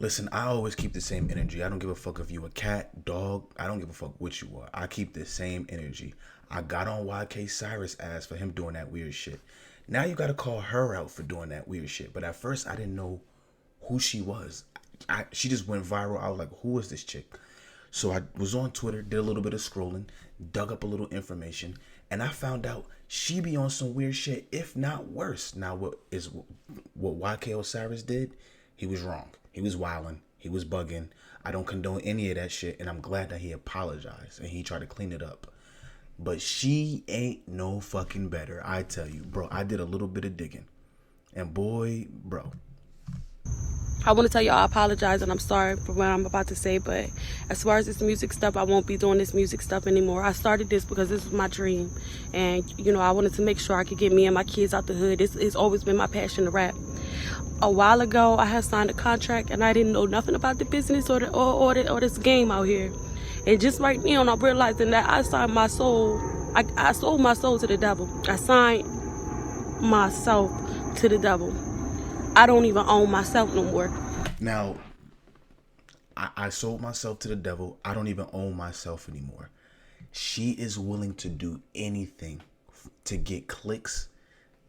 Listen, I always keep the same energy. I don't give a fuck if you a cat, dog. I don't give a fuck what you are. I keep the same energy. I got on YK Cyrus ass for him doing that weird shit. Now you gotta call her out for doing that weird shit. But at first I didn't know who she was. She just went viral. I was like, who is this chick? So I was on Twitter, did a little bit of scrolling, dug up a little information, and I found out she be on some weird shit, if not worse. Now what YK Osiris did? He was wrong. He was wilding. He was bugging. I don't condone any of that shit, and I'm glad that he apologized and he tried to clean it up. But she ain't no fucking better. I tell you, bro, I did a little bit of digging. And boy, bro. I want to tell y'all I apologize and I'm sorry for what I'm about to say, but as far as this music stuff, I won't be doing this music stuff anymore. I started this because this was my dream. And, you know, I wanted to make sure I could get me and my kids out the hood. It's always been my passion to rap. A while ago, I had signed a contract and I didn't know nothing about the business or this game out here. And just right now, I'm realizing that I signed my soul. I sold my soul to the devil. I signed myself to the devil. I don't even own myself no more. Now, I sold myself to the devil. I don't even own myself anymore. She is willing to do anything to get clicks,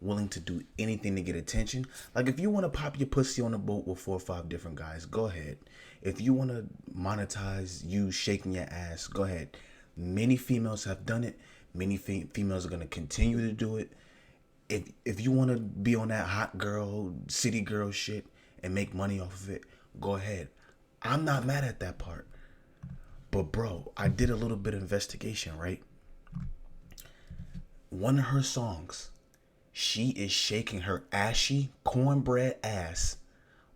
willing to do anything to get attention. Like, if you want to pop your pussy on a boat with 4 or 5 different guys, go ahead. If you want to monetize you shaking your ass, go ahead. Many females have done it. Many females are going to continue to do it. If you want to be on that hot girl, city girl shit and make money off of it, go ahead. I'm not mad at that part. But bro, I did a little bit of investigation, right? One of her songs, she is shaking her ashy cornbread ass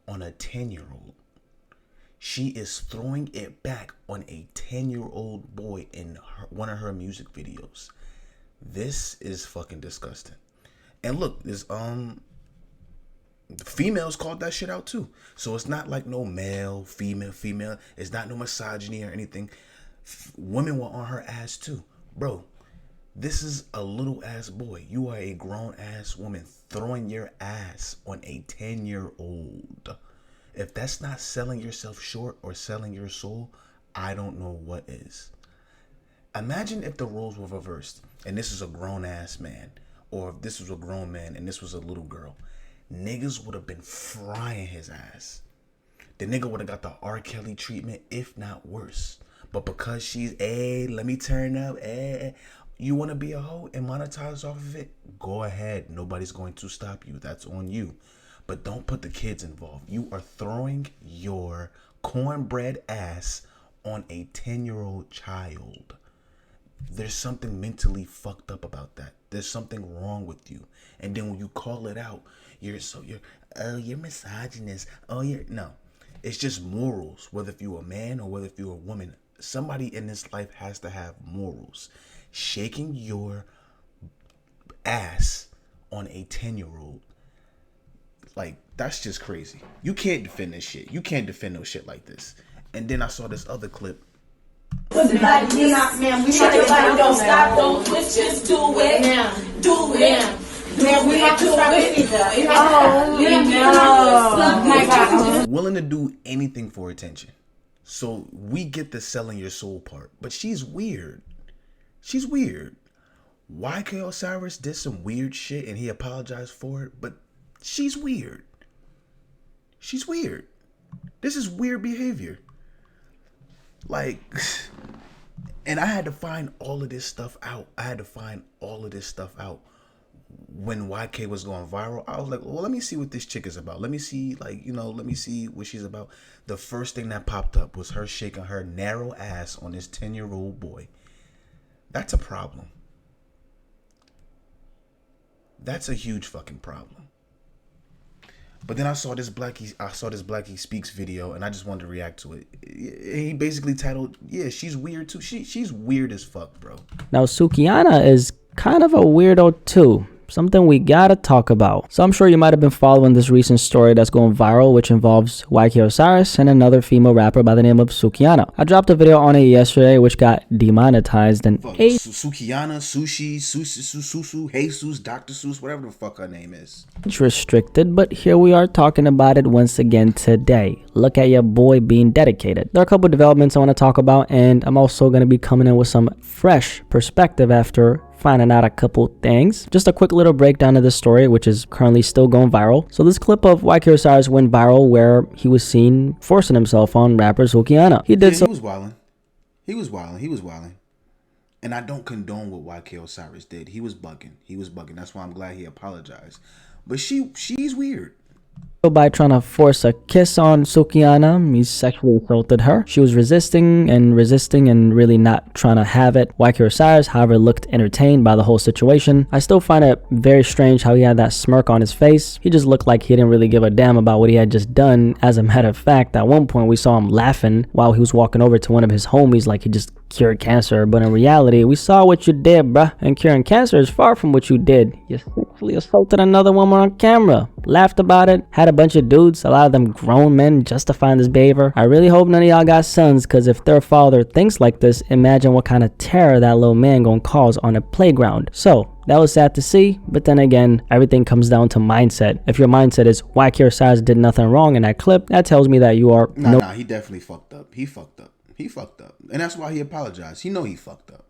on a 10-year-old. She is throwing it back on a 10-year-old boy in one of her music videos. This is fucking disgusting. And look, there's females called that shit out too. So it's not like no male, female. It's not no misogyny or anything. Women were on her ass too. Bro, this is a little ass boy. You are a grown ass woman throwing your ass on a 10-year-old. If that's not selling yourself short or selling your soul, I don't know what is. Imagine if the roles were reversed and this is a grown ass man. Or if this was a grown man and this was a little girl, niggas would have been frying his ass. The nigga would have got the R. Kelly treatment, if not worse. But because she's, let me turn up, you want to be a hoe and monetize off of it? Go ahead. Nobody's going to stop you. That's on you. But don't put the kids involved. You are throwing your cornbread ass on a 10-year-old child. There's something mentally fucked up about that. There's something wrong with you. And then when you call it out, you're misogynist. No. It's just morals. Whether if you're a man or whether if you're a woman, somebody in this life has to have morals. Shaking your ass on a 10-year-old, like, that's just crazy. You can't defend this shit. You can't defend no shit like this. And then I saw this other clip. Like this, man, we don't stop, don't quit, just do it. Now, do it. Man, we have to stop it. Oh my God. Willing to do anything for attention. So we get the selling your soul part. But she's weird. She's weird. YK Osiris did some weird shit and he apologized for it. But she's weird. She's weird. This is weird behavior. Like, and I had to find all of this stuff out. When YK was going viral. I was like, well, let me see what this chick is about. Let me see, let me see what she's about. The first thing that popped up was her shaking her narrow ass on this 10-year-old boy. That's a problem. That's a huge fucking problem. But then I saw this Blackie Speaks video and I just wanted to react to it. He basically titled, yeah, she's weird too. She's weird as fuck, bro. Now, Sukihana is kind of a weirdo too. something we gotta talk about. So I'm sure you might have been following this recent story that's going viral, which involves Osiris and another female rapper by the name of Sukihana. I dropped a video on it yesterday which got demonetized and Sukihana, Sushi, Susu, Jesus, Dr. Seuss, whatever the fuck her name is. It's restricted, but here we are talking about it once again today. Look at your boy being dedicated. There are a couple of developments I want to talk about, and I'm also going to be coming in with some fresh perspective after finding out a couple things. Just a quick little breakdown of this story, which is currently still going viral. So this clip of Osiris went viral where he was seen forcing himself on rapper Sukihana. He was wilding. He was wilding. And I don't condone what Osiris did. He was bugging. That's why I'm glad he apologized. But she's weird. By trying to force a kiss on Sukihana, he sexually assaulted her. She was resisting and really not trying to have it. Osiris, however, looked entertained by the whole situation. I still find it very strange how he had that smirk on his face. He just looked like he didn't really give a damn about what he had just done. As a matter of fact, at one point we saw him laughing while he was walking over to one of his homies like he just cured cancer, but in reality, we saw what you did, bruh. And curing cancer is far from what you did. You sexually assaulted another woman on camera, laughed about it, had a bunch of dudes, a lot of them grown men, justifying this behavior. I really hope none of y'all got sons, because if their father thinks like this, imagine what kind of terror that little man gonna cause on a playground. So that was sad to see, but then again, everything comes down to mindset. If your mindset is Osiris did nothing wrong in that clip, that tells me that you are he definitely fucked up. He fucked up. And that's why he apologized. He know he fucked up.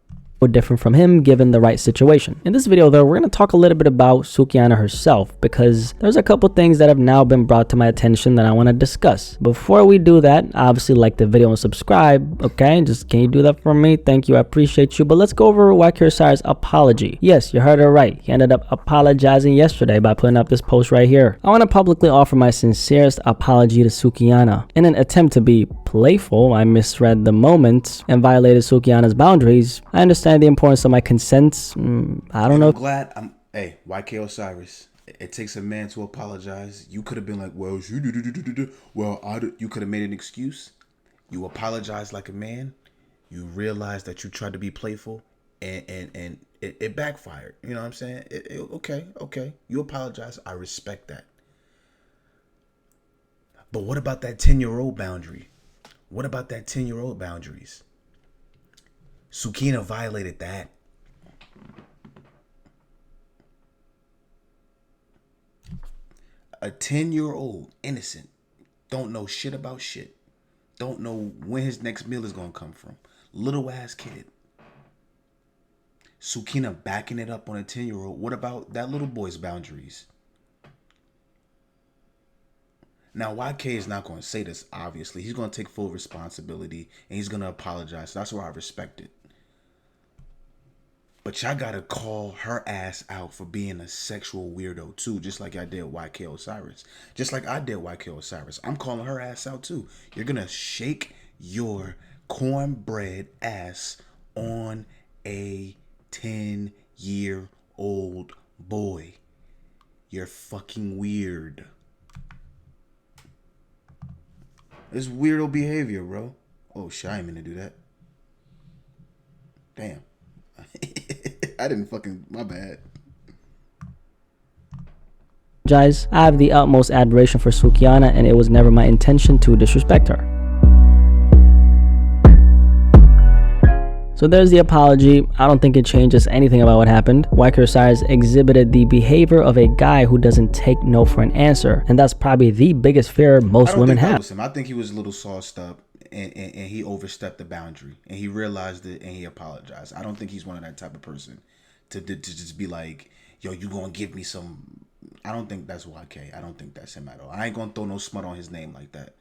Different from him given the right situation. In this video though, we're going to talk a little bit about Sukihana herself because there's a couple things that have now been brought to my attention that I want to discuss. Before we do that, obviously like the video and subscribe, okay? Just can you do that for me? Thank you, I appreciate you. But let's go over Osiris' apology. Yes, you heard it right. He ended up apologizing yesterday by putting up this post right here. I want to publicly offer my sincerest apology to Sukihana. In an attempt to be playful, I misread the moment and violated Sukihana's boundaries. I understand the importance of my consent. I don't know. I'm glad. Hey, Osiris. It takes a man to apologize. You could have been like, well, you could have made an excuse. You apologize like a man. You realize that you tried to be playful, and it backfired. You know what I'm saying? Okay. You apologize. I respect that. But what about that 10-year-old boundary? What about that 10-year-old boundaries? Sukihana violated that. A 10-year-old, innocent, don't know shit about shit. Don't know when his next meal is going to come from. Little ass kid. Sukihana backing it up on a 10-year-old. What about that little boy's boundaries? Now, YK is not going to say this, obviously. He's going to take full responsibility, and he's going to apologize. So that's why I respect it. But y'all got to call her ass out for being a sexual weirdo, too, just like I did Osiris. Just like I did Osiris. I'm calling her ass out, too. You're going to shake your cornbread ass on a 10-year-old boy. You're fucking weird. It's weirdo behavior, bro. Oh, shit, I ain't mean to do that. Damn. I didn't fucking, my bad. I have the utmost admiration for Sukihana, and it was never my intention to disrespect her. So there's the apology. I don't think it changes anything about what happened. Osiris exhibited the behavior of a guy who doesn't take no for an answer, and that's probably the biggest fear most women have. I think he was a little sauced up, and he overstepped the boundary, and he realized it, and he apologized. I don't think he's one of that type of person to just be like, yo, you gonna give me some. I don't think that's YK. I don't think that's him at all. I ain't gonna throw no smut on his name like that.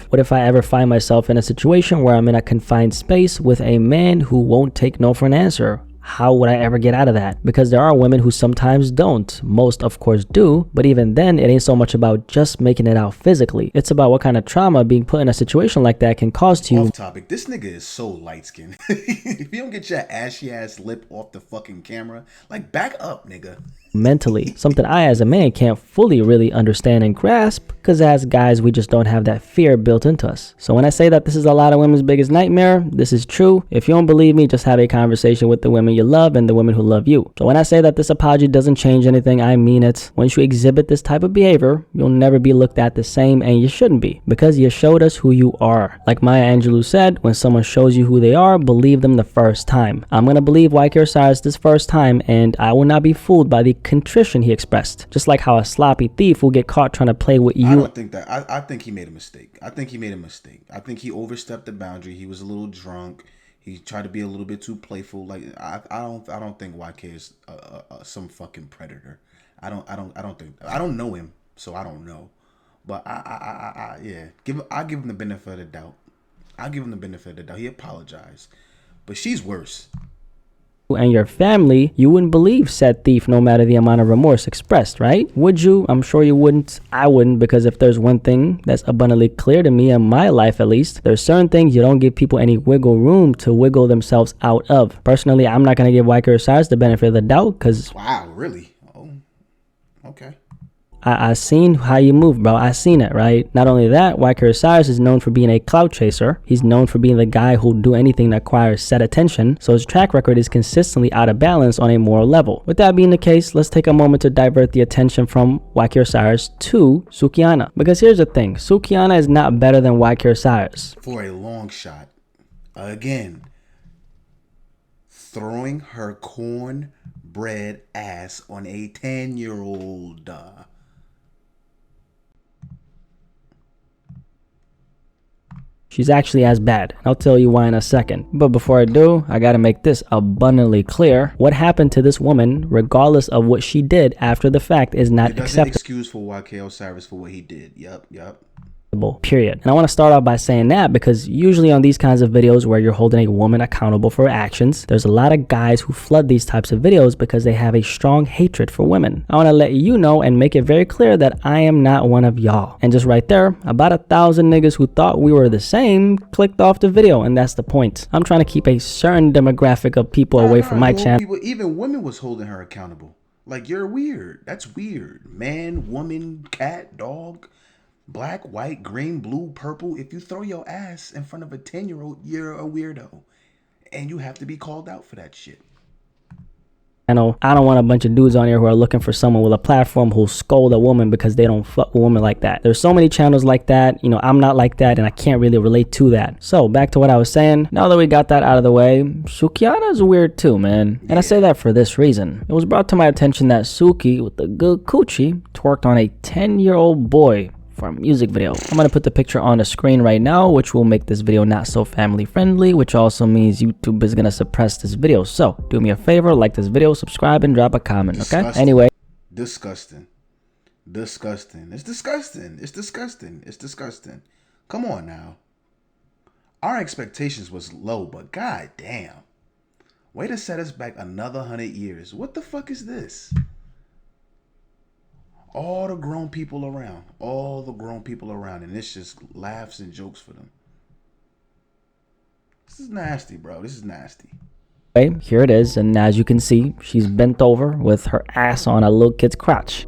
What if I ever find myself in a situation where I'm in a confined space with a man who won't take no for an answer? How would I ever get out of that? Because there are women who sometimes don't. Most, of course, do. But even then, it ain't so much about just making it out physically. It's about what kind of trauma being put in a situation like that can cause to you. Off topic. This nigga is so light-skinned. If you don't get your ashy ass lip off the fucking camera, like, back up, nigga. mentally, something I as a man can't fully really understand and grasp, because as guys we just don't have that fear built into us. So when I say that this is a lot of women's biggest nightmare, this is true. If you don't believe me, just have a conversation with the women you love and the women who love you. So when I say that this apology doesn't change anything, I mean it. Once you exhibit this type of behavior, you'll never be looked at the same, and you shouldn't be, because you showed us who you are. Like Maya Angelou said, when someone shows you who they are, believe them the first time. I'm gonna believe YK Osiris this first time, and I will not be fooled by the contrition he expressed. Just like how a sloppy thief will get caught trying to play with you. I don't think that. I think he made a mistake. I think he overstepped the boundary. He was a little drunk. He tried to be a little bit too playful. Like I don't think YK is some fucking predator. I don't know him, so I don't know. But yeah, I give him the benefit of the doubt. He apologized, but she's worse. And your family, you wouldn't believe said thief no matter the amount of remorse expressed, right? Would you? I'm sure you wouldn't. I wouldn't, because if there's one thing that's abundantly clear to me in my life at least, there's certain things you don't give people any wiggle room to wiggle themselves out of. Personally, I'm not going to give YK Osiris the benefit of the doubt, because... Wow, really? Oh, okay. I seen how you move, bro. I seen it, right? Not only that, YK Osiris is known for being a clout chaser. He's known for being the guy who'll do anything that requires set attention. So his track record is consistently out of balance on a moral level. With that being the case, let's take a moment to divert the attention from YK Osiris to Sukihana. Because here's the thing. Sukihana is not better than YK Osiris. For a long shot. Again. Throwing her cornbread ass on a 10-year-old. She's actually as bad. I'll tell you why in a second. But before I do, I gotta make this abundantly clear. What happened to this woman, regardless of what she did after the fact, is not acceptable. Excuse for YK Osiris for what he did. Yep. Period. And I want to start off by saying that because usually on these kinds of videos where you're holding a woman accountable for her actions, there's a lot of guys who flood these types of videos because they have a strong hatred for women. I want to let you know and make it very clear that I am not one of y'all. And just right there, about 1,000 niggas who thought we were the same clicked off the video, and that's the point. I'm trying to keep a certain demographic of people away from my channel. Even women was holding her accountable. Like, you're weird. That's weird. Man, woman, cat, dog. Black, white, green, blue, purple. If you throw your ass in front of a 10-year-old, you're a weirdo. And you have to be called out for that shit. I know I don't want a bunch of dudes on here who are looking for someone with a platform who'll scold a woman because they don't fuck a woman like that. There's so many channels like that. You know, I'm not like that and I can't really relate to that. So back to what I was saying. Now that we got that out of the way, Sukihana is weird too, man. And I say that for this reason. It was brought to my attention that Suki, with the good coochie, twerked on a 10-year-old boy for a music video. I'm gonna put the picture on the screen right now, which will make this video not so family friendly, which also means YouTube is gonna suppress this video. So do me a favor, like this video, subscribe, and drop a comment. Okay? Anyway. Disgusting. It's disgusting. Come on now. Our expectations was low, but god damn. Way to set us back another 100 years. What the fuck is this? All the grown people around, and it's just laughs and jokes for them. This is nasty, bro. This is nasty. Here it is, and as you can see, she's bent over with her ass on a little kid's crotch.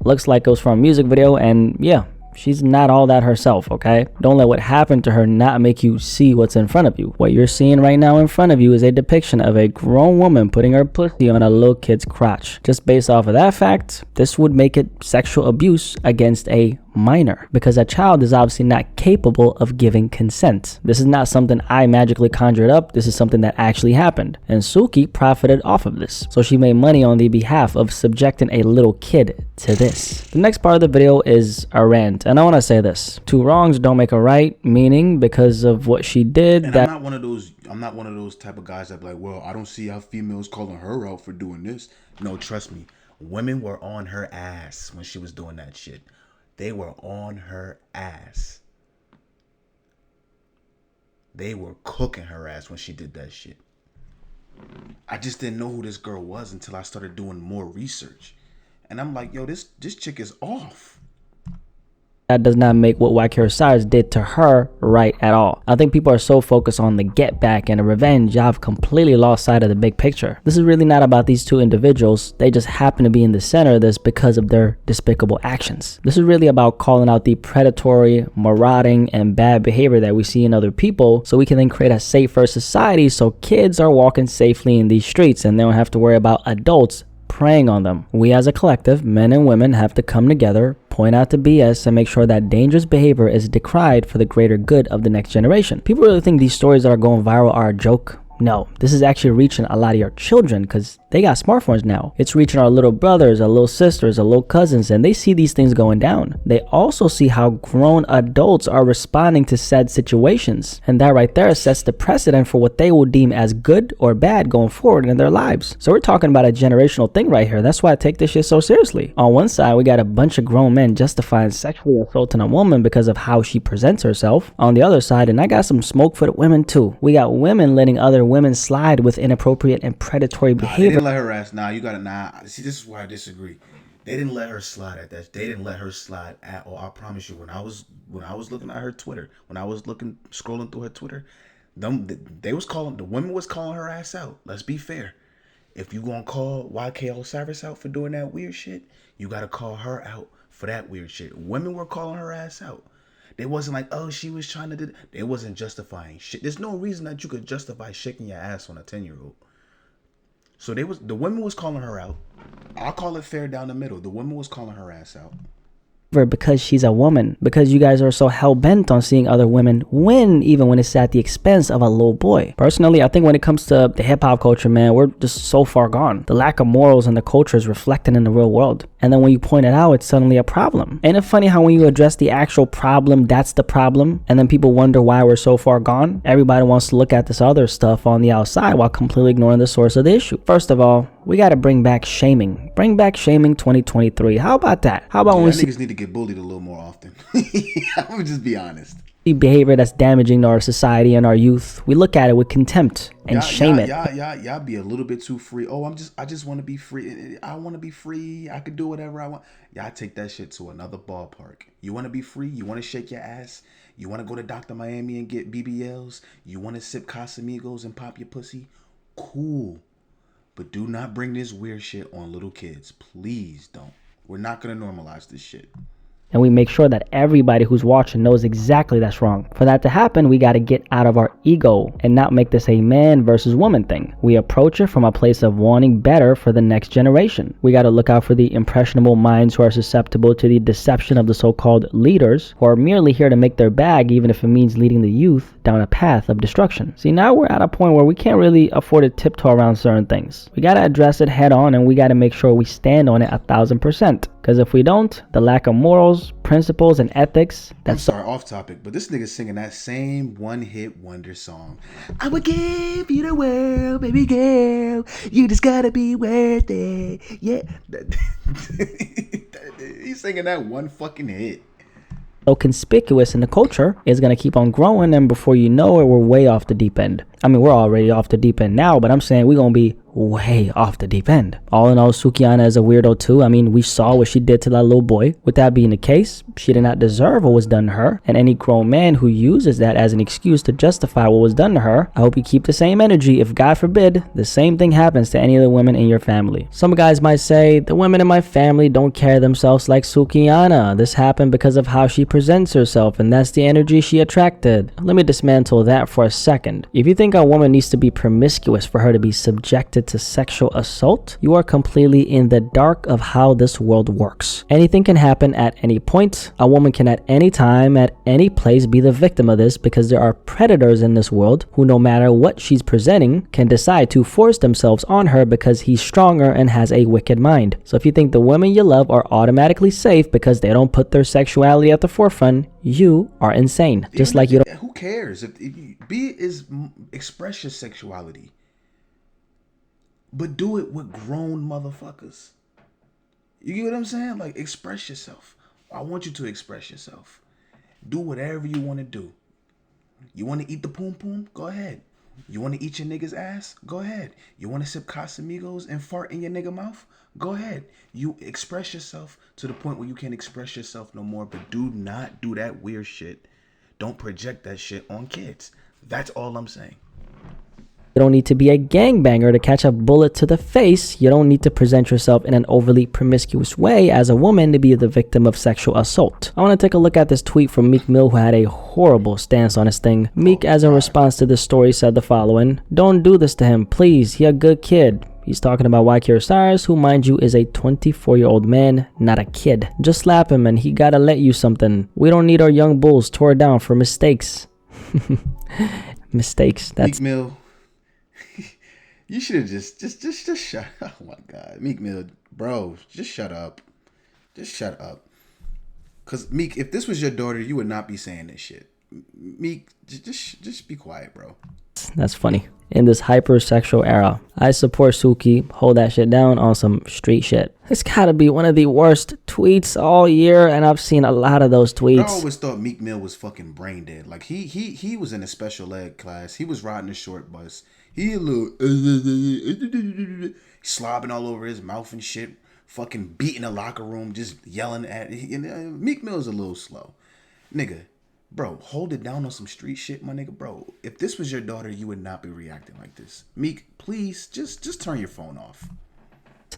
Looks like it was from a music video, and yeah, she's not all that herself, okay? Don't let what happened to her not make you see what's in front of you. What you're seeing right now in front of you is a depiction of a grown woman putting her pussy on a little kid's crotch. Just based off of that fact, this would make it sexual abuse against a minor, because a child is obviously not capable of giving consent. This is not something I magically conjured up. This is something that actually happened, and Suki profited off of this, so she made money on the behalf of subjecting a little kid to this. The next part of the video is a rant, and I want to say this: two wrongs don't make a right, meaning because of what she did. And I'm not one of those type of guys that be like, well, I don't see how females calling her out for doing this. No, trust me, women were on her ass when she was doing that shit. They were on her ass. They were cooking her ass when she did that shit. I just didn't know who this girl was until I started doing more research. And I'm like, yo, this chick is off. That does not make what Osiris did to her right at all. I think people are so focused on the get back and the revenge, y'all have completely lost sight of the big picture. This is really not about these two individuals. They just happen to be in the center of this because of their despicable actions. This is really about calling out the predatory, marauding, and bad behavior that we see in other people so we can then create a safer society so kids are walking safely in these streets and they don't have to worry about adults preying on them. We as a collective, men and women, have to come together, point out the BS, and make sure that dangerous behavior is decried for the greater good of the next generation. People really think these stories that are going viral are a joke. No, this is actually reaching a lot of your children because they got smartphones now. It's reaching our little brothers, our little sisters, our little cousins, and they see these things going down. They also see how grown adults are responding to said situations. And that right there sets the precedent for what they will deem as good or bad going forward in their lives. So we're talking about a generational thing right here. That's why I take this shit so seriously. On one side, we got a bunch of grown men justifying sexually assaulting a woman because of how she presents herself. On the other side, and I got some smoke-footed women too. We got women letting other women slide with inappropriate and predatory behavior. They didn't let her ass. See, this is why I disagree. They didn't let her slide at that. They didn't let her slide at all. I promise you. When I was looking at her Twitter, scrolling through her Twitter, the women was calling her ass out. Let's be fair. If you gonna call YK Osiris out for doing that weird shit, you gotta call her out for that weird shit. Women were calling her ass out. They wasn't like, oh, she was trying to do. They wasn't justifying shit. There's no reason that you could justify shaking your ass on a 10-year-old. So the women was calling her out. I'll call it fair down the middle. The women was calling her ass out. Because she's a woman, because you guys are so hell-bent on seeing other women win even when it's at the expense of a little boy. Personally, I think when it comes to the hip-hop culture, man, we're just so far gone. The lack of morals in the culture is reflected in the real world, and then when you point it out, it's suddenly a problem. Ain't it funny how when you address the actual problem, that's the problem, and then people wonder why we're so far gone? Everybody wants to look at this other stuff on the outside while completely ignoring the source of the issue. First of all, we got to bring back shaming. Bring back shaming 2023. How about that? How about when we see niggas need to get bullied a little more often? I'm just be honest. Behavior that's damaging to our society and our youth, we look at it with contempt and shame it. Y'all be a little bit too free. Oh, I just want to be free. I want to be free. I could do whatever I want. Y'all take that shit to another ballpark. You want to be free? You want to shake your ass? You want to go to Dr. Miami and get BBLs? You want to sip Casamigos and pop your pussy? Cool. But do not bring this weird shit on little kids. Please don't. We're not going to normalize this shit. And we make sure that everybody who's watching knows exactly that's wrong. For that to happen, we got to get out of our ego and not make this a man versus woman thing. We approach it from a place of wanting better for the next generation. We got to look out for the impressionable minds who are susceptible to the deception of the so-called leaders, who are merely here to make their bag, even if it means leading the youth down a path of destruction. See, now we're at a point where we can't really afford to tiptoe around certain things. We got to address it head on, and we got to make sure we stand on it 1,000%. Because if we don't, the lack of morals, principles, and ethics, I'm sorry, off topic, but this nigga's singing that same one-hit wonder song. I would give you the world, baby girl. You just gotta be worth it. Yeah. He's singing that one fucking hit. so conspicuous in the culture is going to keep on growing, and before you know it, we're way off the deep end. I mean, we're already off the deep end now, but I'm saying we're going to be way off the deep end. All in all, Sukihana is a weirdo too. I mean, we saw what she did to that little boy. With that being the case, she did not deserve what was done to her, and any grown man who uses that as an excuse to justify what was done to her, I hope you keep the same energy if, God forbid, the same thing happens to any of the women in your family. Some guys might say, the women in my family don't carry themselves like Sukihana. This happened because of how she presents herself, and that's the energy she attracted. Let me dismantle that for a second. If you think a woman needs to be promiscuous for her to be subjected to sexual assault, you are completely in the dark of how this world works. Anything can happen at any point. A woman can at any time, at any place, be the victim of this, because there are predators in this world who, no matter what she's presenting, can decide to force themselves on her because he's stronger and has a wicked mind. So if you think the women you love are automatically safe because they don't put their sexuality at the forefront, you are insane. Just like you don't. Who cares? If you express your sexuality, but do it with grown motherfuckers. You get what I'm saying? Like, express yourself. I want you to express yourself. Do whatever you want to do. You want to eat the poom poom? Go ahead. You want to eat your nigga's ass? Go ahead. You want to sip Casamigos and fart in your nigga mouth? Go ahead. You express yourself to the point where you can't express yourself no more, but do not do that weird shit. Don't project that shit on kids. That's all I'm saying. You don't need to be a gangbanger to catch a bullet to the face. You don't need to present yourself in an overly promiscuous way as a woman to be the victim of sexual assault. I want to take a look at this tweet from Meek Mill, who had a horrible stance on this thing. Meek, as a response to this story, said the following: "Don't do this to him, please. He a good kid." He's talking about Osiris, who, mind you, is a 24-year-old man, not a kid. Just slap him and he gotta let you something. We don't need our young bulls tore down for mistakes. Mistakes. That's Meek Mill. You should have just shut. Oh my God, Meek Mill, bro, just shut up. Just shut up. Cause Meek, if this was your daughter, you would not be saying this shit. Meek, just be quiet, bro. That's funny. In this hypersexual era, I support Suki. Hold that shit down on some street shit. It's gotta be one of the worst tweets all year, and I've seen a lot of those tweets. I always thought Meek Mill was fucking brain dead. Like he was in a special ed class. He was riding a short bus. He a little slobbing all over his mouth and shit. Fucking beating the locker room, just yelling at. Meek Mill's a little slow, nigga. Bro, hold it down on some street shit, my nigga. Bro, if this was your daughter, you would not be reacting like this. Meek, please, just turn your phone off.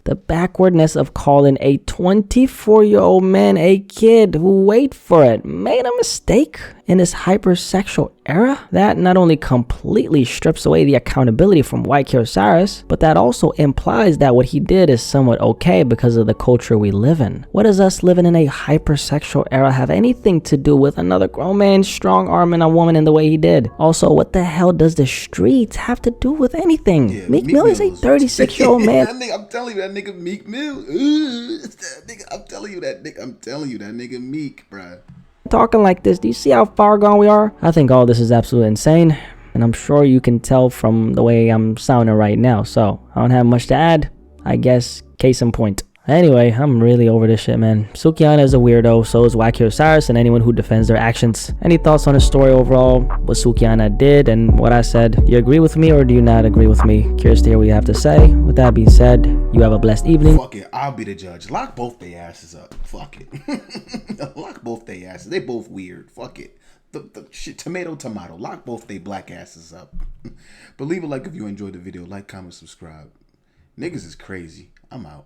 The backwardness of calling a 24-year-old man a kid who, wait for it, made a mistake in this hypersexual era. That not only completely strips away the accountability from White Osiris, but that also implies that what he did is somewhat okay because of the culture we live in. What does us living in a hypersexual era have anything to do with another grown man strong-arming a woman in the way he did? Also, what the hell does the streets have to do with anything? Yeah, Meek Mill is a 36-year-old man. I'm telling you, that nigga Meek Mill. I'm telling you that nigga Meek, bruh. Talking like this, do you see how far gone we are? I think all this is absolutely insane, and I'm sure you can tell from the way I'm sounding right now, so I don't have much to add. I guess case in point. Anyway, I'm really over this shit, man. Sukihana is a weirdo, so is Wacky Osiris and anyone who defends their actions. Any thoughts on the story overall, what Sukihana did and what I said? Do you agree with me or do you not agree with me? Curious to hear what you have to say. With that being said, you have a blessed evening. Fuck it, I'll be the judge. Lock both their asses up. Fuck it. Lock both their asses. They both weird. Fuck it. The shit, tomato. Lock both their black asses up. But leave a like if you enjoyed the video. Like, comment, subscribe. Niggas is crazy. I'm out.